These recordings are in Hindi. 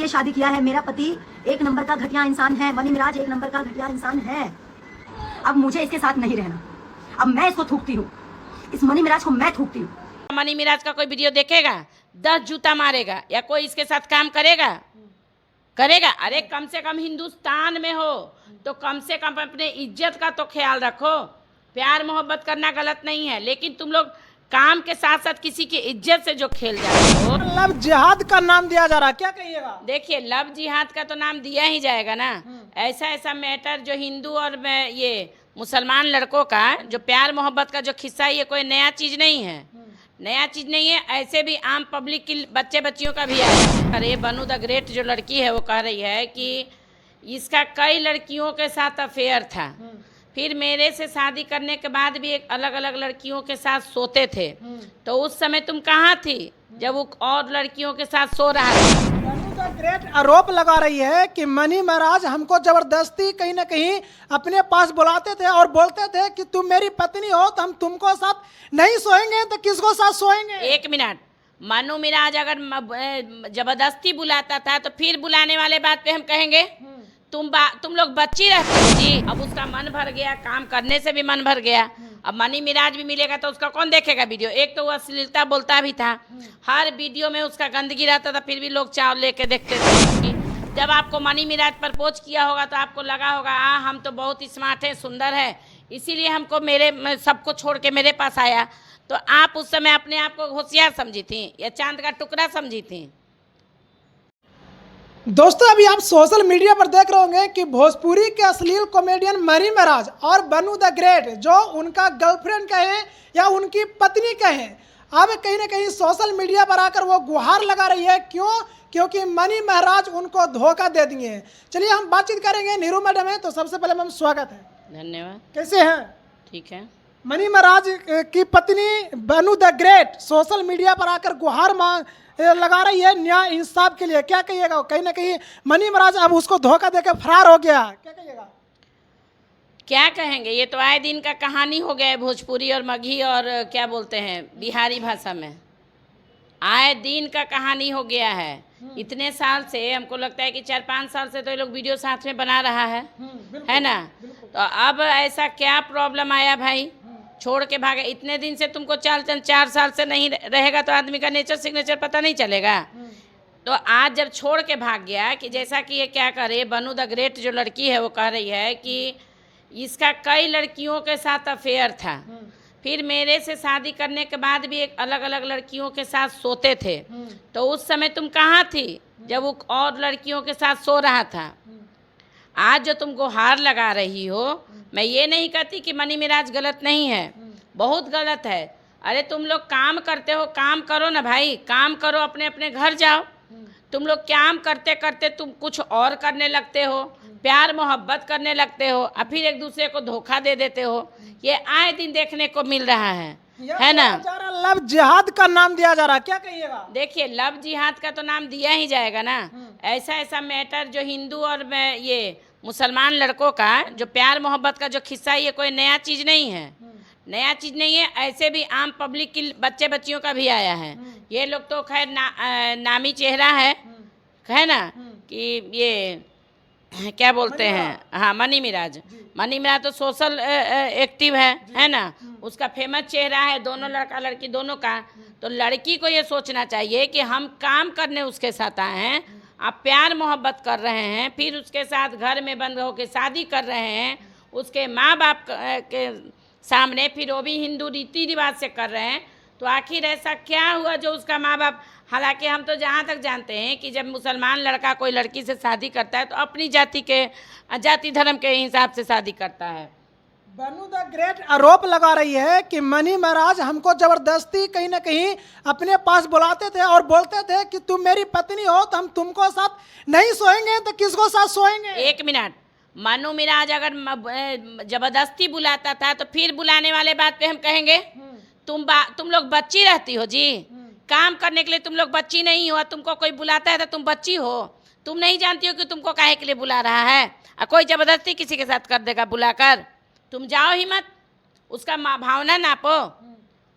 शादी किया है। मेरा पति एक नंबर का घटिया इंसान है, मनी मिराज एक नंबर का घटिया इंसान है। अब मुझे इसके साथ नहीं रहना, अब मैं इसको थूकती हूँ, इस मनी मिराज को मैं थूकती हूँ। मनी मिराज का कोई वीडियो देखेगा 10 जूता मारेगा, या कोई इसके साथ काम करेगा? अरे कम से कम हिंदुस्तान में हो तो कम से कम अपने इज्जत का तो ख्याल रखो। प्यार मोहब्बत करना गलत नहीं है, लेकिन तुम लोग काम के साथ साथ किसी की इज्जत से जो खेल जाते हो। लव जिहाद का नाम दिया जा रहा, क्या कहिएगा? देखिए, लव जिहाद का तो नाम दिया ही जाएगा ना। ऐसा मैटर जो हिंदू और ये मुसलमान लड़कों का जो प्यार मोहब्बत का जो किस्सा, ये कोई नया चीज नहीं है, नया चीज नहीं है। ऐसे भी आम पब्लिक की बच्चियों का भी है। अरे बनू द ग्रेट जो लड़की है वो कह रही है कि इसका कई लड़कियों के साथ अफेयर था, फिर मेरे से शादी करने के बाद भी एक अलग अलग लड़कियों के साथ सोते थे। तो उस समय तुम कहाँ थी जब वो और लड़कियों के साथ सो रहा था? बनू द ग्रेट आरोप लगा रही है कि मनी महाराज हमको जबरदस्ती कहीं ना कहीं अपने पास बुलाते थे और बोलते थे कि तुम मेरी पत्नी हो तो हम तुमको साथ नहीं सोएंगे तो किसको साथ सोएंगे। एक मिनट, मनु मिराज अगर जबरदस्ती बुलाता था तो फिर बुलाने वाले बात पे हम कहेंगे तुम लोग बच्ची रहती हो जी। अब उसका मन भर गया, काम करने से भी मन भर गया। अब मनी मिराज भी मिलेगा तो उसका कौन देखेगा वीडियो? एक तो वो अश्लीलता बोलता भी था, हर वीडियो में उसका गंदगी रहता था, फिर भी लोग चाव लेके देखते थे। जब आपको मनी मिराज प्रपोज किया होगा तो आपको लगा होगा हम तो बहुत स्मार्ट हैं, सुंदर है, इसीलिए हमको मेरे सबको छोड़ के मेरे पास आया। तो आप उस समय अपने आप को होशियार समझी थी या चांद का टुकड़ा समझी थी? दोस्तों, अभी आप सोशल मीडिया पर देख रहे होंगे कि भोजपुरी के अश्लील कॉमेडियन मनी महाराज और बनू द ग्रेट, जो उनका गर्लफ्रेंड कहें या उनकी पत्नी कहें, अब कहीं ना कहीं सोशल मीडिया पर आकर वो गुहार लगा रही है। क्योंकि मनी महाराज उनको धोखा दे दिए हैं। चलिए हम बातचीत करेंगे, नीरू मैडम है। तो सबसे पहले मैम स्वागत है। धन्यवाद। कैसे हैं? ठीक है। मनी महाराज की पत्नी बनू द ग्रेट सोशल मीडिया पर आकर गुहार लगा रही है न्याय इंसाफ के लिए, क्या कहिएगा? कहीं ना कहीं मनी महाराज अब उसको धोखा देकर फरार हो गया, क्या कहिएगा? क्या कहेंगे, ये तो आए दिन का कहानी हो गया है भोजपुरी और मगही और क्या बोलते हैं बिहारी भाषा में, आए दिन का कहानी हो गया है। इतने साल से हमको लगता है कि 4-5 साल से तो ये लोग वीडियो साथ में बना रहा है ना। तो अब ऐसा क्या प्रॉब्लम आया भाई, छोड़ के भागे? इतने दिन से तुमको 4 साल से नहीं रहेगा तो आदमी का नेचर सिग्नेचर पता नहीं चलेगा। तो आज जब छोड़ के भाग गया, कि जैसा कि ये क्या करे, बनू द ग्रेट जो लड़की है वो कह रही है कि इसका कई लड़कियों के साथ अफेयर था, फिर मेरे से शादी करने के बाद भी एक अलग अलग लड़कियों के साथ सोते थे। तो उस समय तुम कहाँ थी जब वो और लड़कियों के साथ सो रहा था? आज जो तुम गुहार लगा रही हो, मैं ये नहीं कहती कि मनी मिराज गलत नहीं है, बहुत गलत है। अरे तुम लोग काम करते हो, काम करो ना भाई, काम करो, अपने अपने घर जाओ। तुम लोग काम करते करते तुम कुछ और करने लगते हो, प्यार मोहब्बत करने लगते हो और फिर एक दूसरे को धोखा दे देते हो। ये आए दिन देखने को मिल रहा है ना। लव जिहाद का नाम दिया जा रहा, क्या कहिएगा? देखिए, लव जिहाद का तो नाम दिया ही जाएगा ना। ऐसा मैटर जो हिंदू और ये मुसलमान लड़कों का जो प्यार मोहब्बत का जो किस्सा, ये कोई नया चीज नहीं है, नया चीज नहीं है। ऐसे भी आम पब्लिक की बच्चियों का भी आया है। ये लोग तो खैर नामी चेहरा है ना, कि ये क्या बोलते हैं, हाँ मनी मिराज तो सोशल एक्टिव है ना। उसका फेमस चेहरा है, दोनों लड़का लड़की दोनों का। तो लड़की को ये सोचना चाहिए कि हम काम करने उसके साथ आए हैं, आप प्यार मोहब्बत कर रहे हैं, फिर उसके साथ घर में बंद होकर शादी कर रहे हैं, उसके माँ बाप के सामने, फिर वो भी हिंदू रीति रिवाज से कर रहे हैं। तो आखिर ऐसा क्या हुआ जो उसका माँ बाप, हालांकि हम तो जहाँ तक जानते हैं कि जब मुसलमान लड़का कोई लड़की से शादी करता है तो अपनी जाति धर्म के हिसाब से शादी करता है। बनू द ग्रेट आरोप लगा रही है कि मनी महाराज हमको जबरदस्ती कहीं ना कहीं अपने पास बुलाते थे और बोलते थे कि तुम मेरी पत्नी हो तो हम तुमको साथ नहीं सोएंगे तो किसको साथ सोएंगे। एक मिनट, मनु मिराज अगर जबरदस्ती बुलाता था तो फिर बुलाने वाले बात पे हम कहेंगे तुम लोग बच्ची रहती हो जी। काम करने के लिए तुम लोग बच्ची नहीं हो, तुमको कोई बुलाता है तो तुम बच्ची हो। तुम नहीं जानती हो कि तुमको काहे के लिए बुला रहा है। कोई जबरदस्ती किसी के साथ कर देगा बुलाकर, तुम जाओ ही मत, उसका भावना नापो।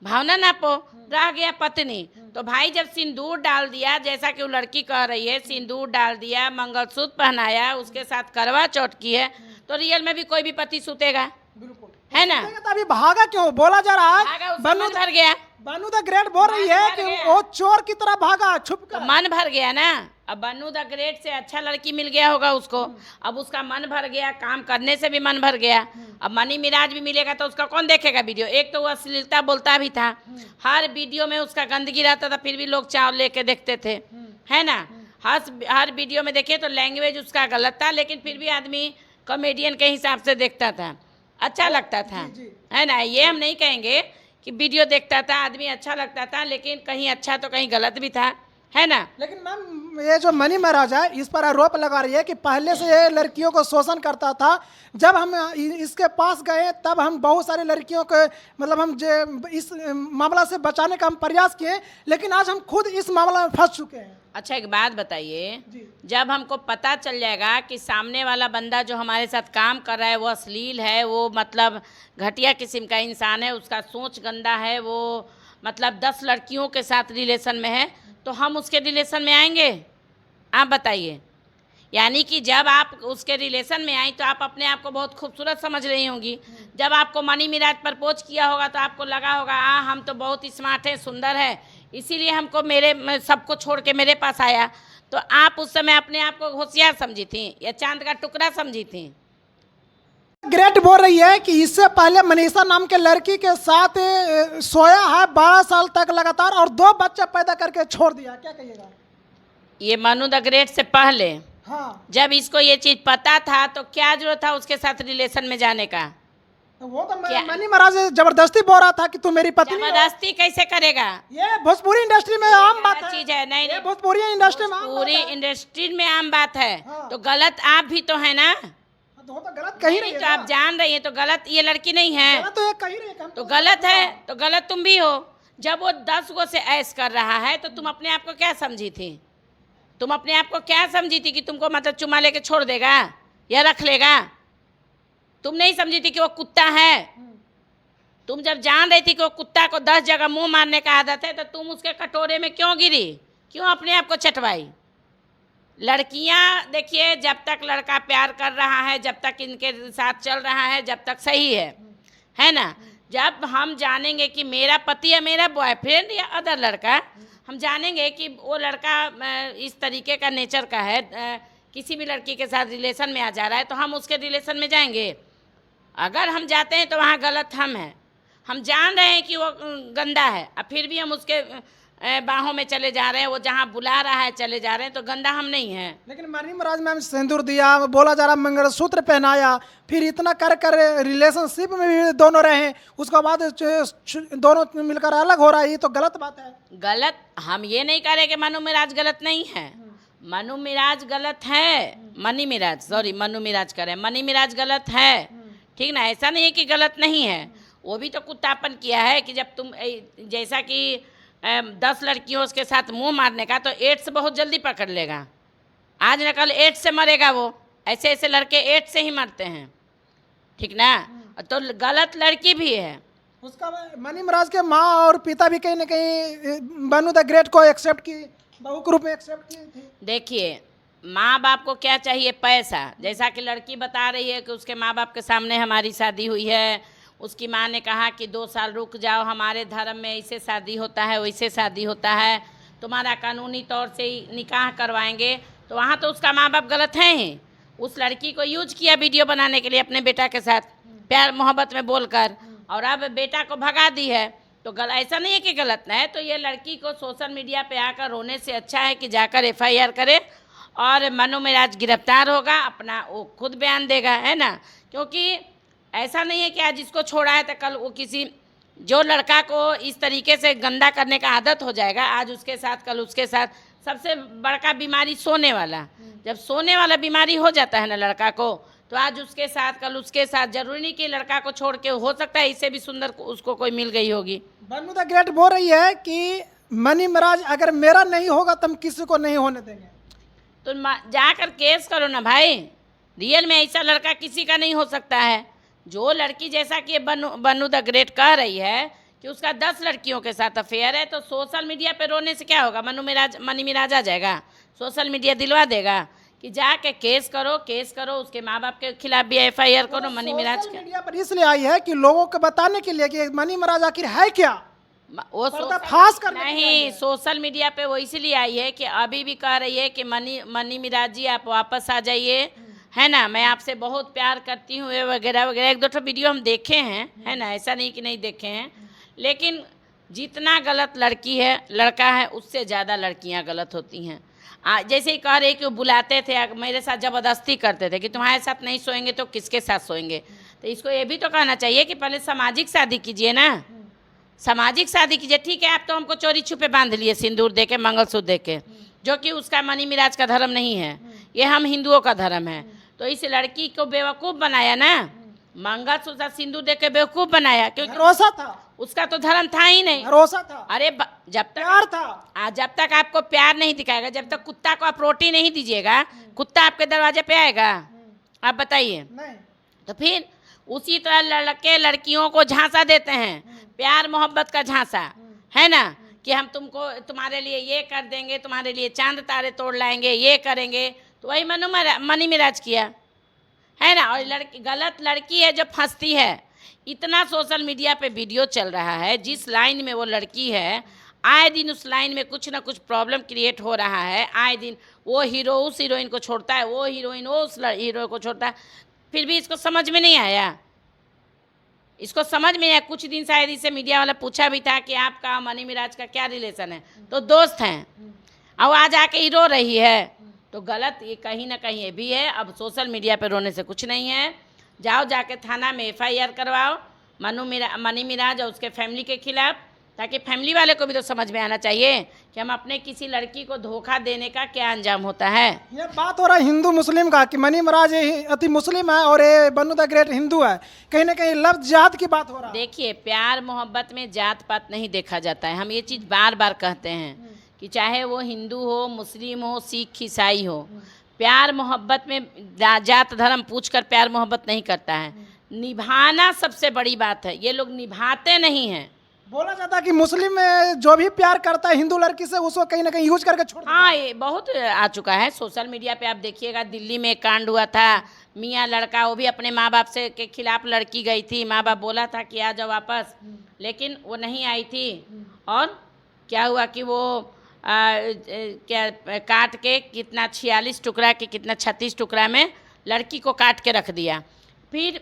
भावना नापो, रह गया पत्नी। तो भाई जब सिंदूर डाल दिया, जैसा कि वो लड़की कह रही है, सिंदूर डाल दिया, मंगलसूत्र पहनाया, उसके साथ करवा चौथ की है, तो रियल में भी कोई भी पति सुतेगा, बिल्कुल है ना? तो अभी भागा क्यों बोला जा रहा है? भागा, उसका मन भर गया, बनू द ग्रेट बोल रही है मन कि भर गया। वो चोर की तरह भागा छुप तो कर। मन भर गया ना। अब बनू द ग्रेट से अच्छा लड़की मिल गया होगा उसको, अब उसका मन भर गया, काम करने से भी मन भर गया। अब मनी मिराज भी मिलेगा तो उसका कौन देखेगा वीडियो? एक तो वो अश्लीलता बोलता भी था, हर वीडियो में उसका गंदगी रहता था, फिर भी लोग चाव लेके देखते थे, है ना? हर वीडियो में देखे तो लैंग्वेज उसका गलत था, लेकिन फिर भी आदमी कॉमेडियन के हिसाब से देखता था, अच्छा लगता था, है ना? ये हम नहीं कहेंगे कि वीडियो देखता था आदमी अच्छा लगता था, लेकिन कहीं अच्छा तो कहीं गलत भी था, है ना? लेकिन मैम ये जो मनी महाराज है इस पर आरोप लगा रही है कि पहले से ये लड़कियों को शोषण करता था। जब हम इसके पास गए तब हम बहुत सारी लड़कियों को मतलब हम इस मामला से बचाने का हम प्रयास किए, लेकिन आज हम खुद इस मामला में फंस चुके हैं। अच्छा एक बात बताइए, जी। जब हमको पता चल जाएगा कि सामने वाला बंदा जो हमारे साथ काम कर रहा है वो अश्लील है, वो मतलब घटिया किस्म का इंसान है, उसका सोच गंदा है, वो मतलब 10 लड़कियों के साथ रिलेशन में है, तो हम उसके रिलेशन में आएंगे? आप बताइए। यानी कि जब आप उसके रिलेशन में आई तो आप अपने आप को बहुत खूबसूरत समझ रही होंगी। जब आपको मनी मिराज प्रपोज किया होगा तो आपको लगा होगा हम तो बहुत स्मार्ट हैं, सुंदर है, इसीलिए हमको मेरे सबको छोड़ के मेरे पास आया। तो आप उस समय अपने आप को होशियार समझी थी या चांद का टुकड़ा समझी थी? ग्रेट बोल रही है कि इससे पहले मनीषा नाम के लड़की के साथ सोया है 12 साल तक लगातार और 2 बच्चे पैदा करके छोड़ दिया। क्या कहिएगा? ये मनु द ग्रेट से पहले हाँ, जब इसको ये चीज़ पता था तो क्या जरूरत था उसके साथ रिलेशन में जाने का? तो वो तो मनी महाराज जबरदस्ती बोल रहा था कि तू मेरी पत्नी हो। जबरदस्ती कैसे करेगा? ये भोजपुरी इंडस्ट्री में आम बात है। चीज है, नहीं ये नहीं, भोजपुरी इंडस्ट्री में आम बात पूरी है। इंडस्ट्री में आम बात है। हाँ। तो गलत आप भी तो है ना? तो वो तो गलत कही रही नहीं है तो आप जान रही है तो गलत ये लड़की नहीं है, गलत तो ये कही रही है। तो गलत है, तो गलत तुम भी हो। जब वो 10 गो से ऐश कर रहा है तो तुम अपने आप को क्या समझी थी? तुम अपने आप को क्या समझी थी कि तुमको मतलब चुमा लेके छोड़ देगा या रख लेगा? तुम नहीं समझी थी कि वो कुत्ता है। तुम जब जान रही थी कि वो कुत्ता को 10 जगह मुंह मारने का आदत है तो तुम उसके कटोरे में क्यों गिरी? क्यों अपने आप को चटवाई? लड़कियां देखिए, जब तक लड़का प्यार कर रहा है, जब तक इनके साथ चल रहा है, जब तक सही है ना? जब हम जानेंगे कि मेरा पति या मेरा बॉयफ्रेंड या अदर लड़का, हम जानेंगे कि वो लड़का इस तरीके का नेचर का है, किसी भी लड़की के साथ रिलेशन में आ जा रहा है, तो हम उसके रिलेशन में जाएंगे। अगर हम जाते हैं तो वहाँ गलत हम हैं, हम जान रहे हैं कि वो गंदा है, अब फिर भी हम उसके बाहों में चले जा रहे हैं, वो जहाँ बुला रहा है चले जा रहे हैं, तो गंदा हम नहीं हैं। लेकिन मनी महाराज मैम सिंदूर दिया, बोला जा रहा मंगलसूत्र पहनाया, फिर इतना कर कर रिलेशनशिप में भी दोनों रहे, उसके बाद दोनों मिलकर अलग हो रहा है, ये तो गलत बात है। गलत हम ये नहीं कह रहे कि मनु मिराज गलत नहीं है, मनु मिराज गलत है, मनी मिराज सॉरी मनु मिराज कह रहे हैं, मनी मिराज गलत है, ठीक ना? ऐसा नहीं है कि गलत नहीं है, वो भी तो कुत्तापन किया है कि जब तुम जैसा कि 10 लड़कियों उसके साथ मुंह मारने का, तो एड्स बहुत जल्दी पकड़ लेगा, आज न कल एड्स से मरेगा वो। ऐसे ऐसे लड़के एड्स से ही मरते हैं, ठीक ना? तो गलत लड़की भी है। उसका मनी महाराज के माँ और पिता भी कहीं ना कहीं बनू द ग्रेट को एक्सेप्ट की, बहू के रूप में एक्सेप्ट की थी। देखिए, माँ बाप को क्या चाहिए? पैसा। जैसा कि लड़की बता रही है कि उसके माँ बाप के सामने हमारी शादी हुई है, उसकी माँ ने कहा कि 2 साल रुक जाओ, हमारे धर्म में ऐसे शादी होता है, वैसे शादी होता है, तुम्हारा कानूनी तौर से ही निकाह करवाएंगे। तो वहाँ तो उसका माँ बाप गलत हैं ही। उस लड़की को यूज किया वीडियो बनाने के लिए अपने बेटा के साथ प्यार मोहब्बत में बोलकर, और अब बेटा को भगा दी है। तो ऐसा नहीं है कि गलत ना है। तो ये लड़की को सोशल मीडिया पे आकर रोने से अच्छा है कि जाकर FIR करे और मनु मिराज गिरफ्तार होगा, अपना वो खुद बयान देगा, है ना? क्योंकि ऐसा नहीं है कि आज इसको छोड़ा है तो कल वो किसी जो लड़का को इस तरीके से गंदा करने का आदत हो जाएगा, आज उसके साथ कल उसके साथ। सबसे बड़का बीमारी सोने वाला, जब सोने वाला बीमारी हो जाता है ना लड़का को, तो आज उसके साथ कल उसके साथ। जरूरी नहीं कि लड़का को छोड़ के, हो सकता है इससे भी सुंदर उसको कोई मिल गई होगी। बनू द ग्रेट बोल रही है कि मनी महाराज अगर मेरा नहीं होगा तो हम किसी को नहीं होने देंगे। तो जाकर केस करो ना भाई, रियल में ऐसा लड़का किसी का नहीं हो सकता है। जो लड़की जैसा कि बनू द ग्रेट कह रही है कि उसका 10 लड़कियों के साथ अफेयर है, तो सोशल मीडिया पे रोने से क्या होगा? मनी मिराज आ जाएगा? सोशल मीडिया दिलवा देगा कि जाके केस करो, उसके माँ बाप के खिलाफ भी FIR करो मनी मिराज सोशल मीडिया पर इसलिए आई है कि लोगों को बताने के लिए कि मनी मिराज आखिर है क्या, वो पर्दाफाश करने के लिए नहीं, सोशल मीडिया पे वो इसलिए आई है कि अभी भी कह रही है कि मनी मिराज जी आप वापस आ जाइए, है ना, मैं आपसे बहुत प्यार करती हूँ, ये वगैरह वगैरह। 1-2 वीडियो हम देखे हैं, है ना, ऐसा नहीं कि नहीं देखे हैं, लेकिन जितना गलत लड़की है लड़का है उससे ज़्यादा लड़कियाँ गलत होती हैं। जैसे ही कह रहे कि वो बुलाते थे, मेरे साथ ज़बरदस्ती करते थे कि तुम्हारे साथ नहीं सोएंगे तो किसके साथ सोएंगे। तो इसको ये भी तो कहना चाहिए कि पहले सामाजिक शादी कीजिए ना, सामाजिक शादी कीजिए। ठीक है, आप तो हमको चोरी छुपे बांध लिए सिंदूर दे के, मंगलसूत्र दे के, जो कि उसका मनी मिराज का धर्म नहीं है, ये हम हिंदुओं का धर्म है। तो इस लड़की को बेवकूफ़ बनाया ना, मंगलसूत्र सिंदूर दे के बेवकूफ़ बनाया, क्योंकि भरोसा था, उसका तो धर्म था ही नहीं। भरोसा था, अरे जब तक प्यार था, जब तक आपको प्यार नहीं दिखाएगा, जब तक कुत्ता को आप रोटी नहीं दीजिएगा, कुत्ता आपके दरवाजे पे आएगा? आप बताइए। नहीं, तो फिर उसी तरह लड़के लड़कियों को झांसा देते हैं, प्यार मोहब्बत का झांसा, है ना, कि हम तुमको तुम्हारे लिए ये कर देंगे, तुम्हारे लिए चांद तारे तोड़ लाएंगे, ये करेंगे। तो वही मनी मिराज किया, है ना। और गलत लड़की है जो फंसती है। इतना सोशल मीडिया पे वीडियो चल रहा है, जिस लाइन में वो लड़की है आए दिन उस लाइन में कुछ ना कुछ प्रॉब्लम क्रिएट हो रहा है। आए दिन वो हीरो उस हीरोइन को छोड़ता है, वो हीरोइन वो उस हीरो को छोड़ता है, फिर भी इसको समझ में नहीं आया, इसको समझ में आया। कुछ दिन शायद इससे मीडिया वाला पूछा भी था कि आपका मनी मिराज का क्या रिलेशन है, तो दोस्त हैं, अब आज आके ही रो रही है। तो गलत ये कहीं ना कहीं ये भी है। अब सोशल मीडिया पे रोने से कुछ नहीं है, जाओ जाके थाना में FIR करवाओ मनी मिराज और उसके फैमिली के खिलाफ, ताकि फैमिली वाले को भी तो समझ में आना चाहिए कि हम अपने किसी लड़की को धोखा देने का क्या अंजाम होता है। ये बात हो रहा है हिंदू मुस्लिम का कि मनी मिराज अति मुस्लिम है और ये बनू द ग्रेट हिंदू है, कहीं ना कहीं लव जिहाद की बात हो रहा है। देखिए, प्यार मोहब्बत में जात पात नहीं देखा जाता है। हम ये चीज़ बार बार कहते हैं कि चाहे वो हिंदू हो, मुस्लिम हो, सिख ईसाई हो, प्यार मोहब्बत में जात धर्म पूछकर प्यार मोहब्बत नहीं करता है। निभाना सबसे बड़ी बात है, ये लोग निभाते नहीं हैं। बोला जाता है कि मुस्लिम में जो भी प्यार करता है हिंदू लड़की से उसको कहीं ना कहीं यूज करके छोड़ देता है। हाँ, ये बहुत आ चुका है सोशल मीडिया पे। आप देखिएगा, दिल्ली में एक कांड हुआ था, मियाँ लड़का, वो भी अपने माँ बाप से के खिलाफ लड़की गई थी, माँ बाप बोला था कि आ जाओ वापस, लेकिन वो नहीं आई थी। और क्या हुआ कि वो क्या काट के कितना 46 टुकड़ा के कितना 36 टुकड़ा में लड़की को काट के रख दिया। फिर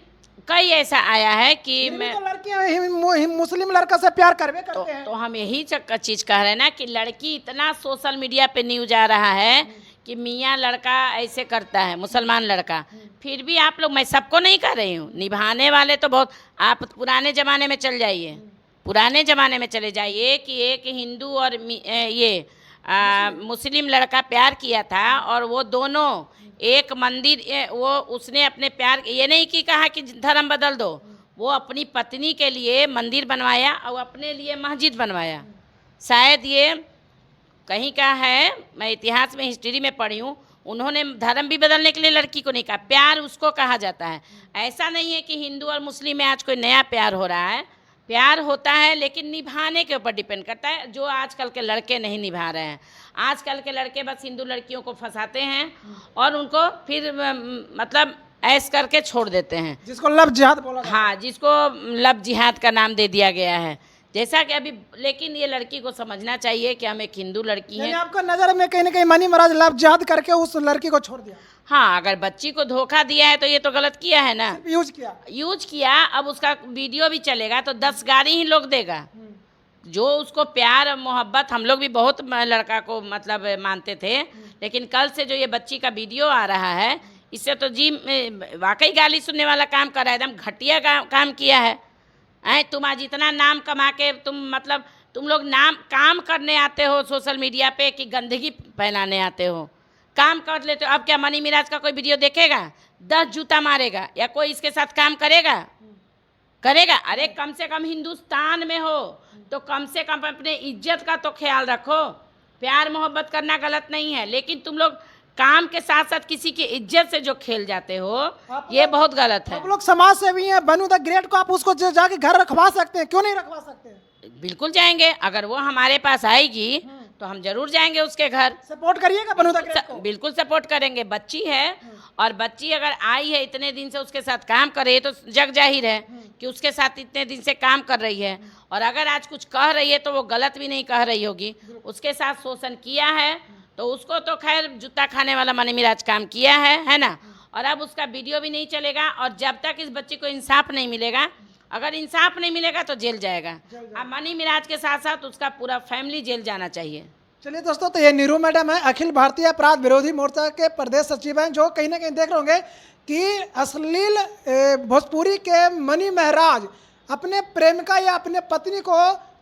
कई ऐसा आया है कि मैं तो लड़कियां मुस्लिम लड़का से प्यार करवे करते हैं। तो हम यही चीज़ कह रहे हैं ना कि लड़की इतना सोशल मीडिया पे न्यूज आ रहा है कि मियाँ लड़का ऐसे करता है, मुसलमान लड़का। फिर भी आप लोग, मैं सबको नहीं कह रही हूँ, निभाने वाले तो बहुत। आप पुराने ज़माने में चल जाइए, पुराने ज़माने में चले जाइए कि एक हिंदू और मुस्लिम लड़का प्यार किया था, और वो दोनों एक मंदिर, वो उसने अपने प्यार, ये नहीं कि कहा कि धर्म बदल दो, वो अपनी पत्नी के लिए मंदिर बनवाया और अपने लिए मस्जिद बनवाया। शायद ये कहीं का है, मैं इतिहास में हिस्ट्री में पढ़ी हूँ, उन्होंने धर्म भी बदलने के लिए लड़की को नहीं कहा, प्यार उसको कहा जाता है। ऐसा नहीं है कि हिंदू और मुस्लिम में आज कोई नया प्यार हो रहा है, प्यार होता है, लेकिन निभाने के ऊपर डिपेंड करता है, जो आजकल के लड़के नहीं निभा रहे हैं। आजकल के लड़के बस हिंदू लड़कियों को फंसाते हैं और उनको फिर मतलब ऐश करके छोड़ देते हैं, जिसको लव जिहाद बोला जाता है। हाँ, जिसको लव जिहाद का नाम दे दिया गया है, जैसा कि अभी। लेकिन ये लड़की को समझना चाहिए कि हम एक हिंदू लड़की हैं। आपको नजर में कहीं ना कहीं मनी मिराज लव जिहाद करके उस लड़की को छोड़ दिया। हाँ, अगर बच्ची को धोखा दिया है तो ये तो गलत किया है ना, यूज किया। अब उसका वीडियो भी चलेगा तो 10 गाली ही लोग देगा। जो उसको प्यार मोहब्बत, हम लोग भी बहुत लड़का को मतलब मानते थे, लेकिन कल से जो ये बच्ची का वीडियो आ रहा है, इससे तो जी वाकई गाली सुनने वाला काम कर रहा है, एकदम घटिया काम किया है। तुम आज इतना नाम कमा के तुम लोग नाम काम करने आते हो सोशल मीडिया पे कि गंदगी फैलाने आते हो? काम कर लेते हो। अब क्या मनी मिराज का कोई वीडियो देखेगा, 10 जूता मारेगा, या कोई इसके साथ काम करेगा? अरे कम से कम हिंदुस्तान में हो तो कम से कम अपने इज्जत का तो ख्याल रखो। प्यार मोहब्बत करना गलत नहीं है, लेकिन तुम लोग काम के साथ साथ किसी की इज्जत से जो खेल जाते हो, ये बहुत गलत है। आप लोग समाज सेवी हैं, बनू द ग्रेट को आप उसको जाके घर रखवा सकते हैं, क्यों नहीं रखवा सकते? बिल्कुल जाएंगे। अगर वो हमारे पास आएगी तो हम जरूर जाएंगे उसके घर। सपोर्ट करिएगा बनू द ग्रेट को। बिल्कुल सपोर्ट करेंगे। बच्ची है और बच्ची अगर आई है इतने दिन से उसके साथ काम कर रही है तो जग जाहिर है कि उसके साथ इतने दिन से काम कर रही है, और अगर आज कुछ कह रही है तो वो गलत भी नहीं कह रही होगी। उसके साथ शोषण किया है तो उसको तो खैर जूता खाने वाला मनी मिराज काम किया है ना। और अब उसका वीडियो भी नहीं चलेगा, और जब तक इस बच्ची को इंसाफ नहीं मिलेगा, अगर इंसाफ नहीं मिलेगा तो जेल जाएगा। अब मनी मिराज के साथ साथ उसका पूरा फैमिली जेल जाना चाहिए। चलिए दोस्तों, तो ये नीरू मैडम है, अखिल भारतीय अपराध विरोधी मोर्चा के प्रदेश सचिव हैं, जो कहीं ना कहीं देख रहे होंगे कि अश्लील भोजपुरी के मनी महाराज अपने प्रेमिका या अपने पत्नी को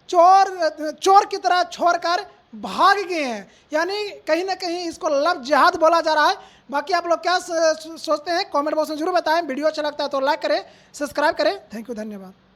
चोर की तरह छोड़कर भाग गए हैं। यानी कहीं ना कहीं इसको लव जिहाद बोला जा रहा है। बाकी आप लोग क्या सोचते हैं कमेंट बॉक्स में जरूर बताएं। वीडियो अच्छा लगता है तो लाइक करें, सब्सक्राइब करें। थैंक यू, धन्यवाद।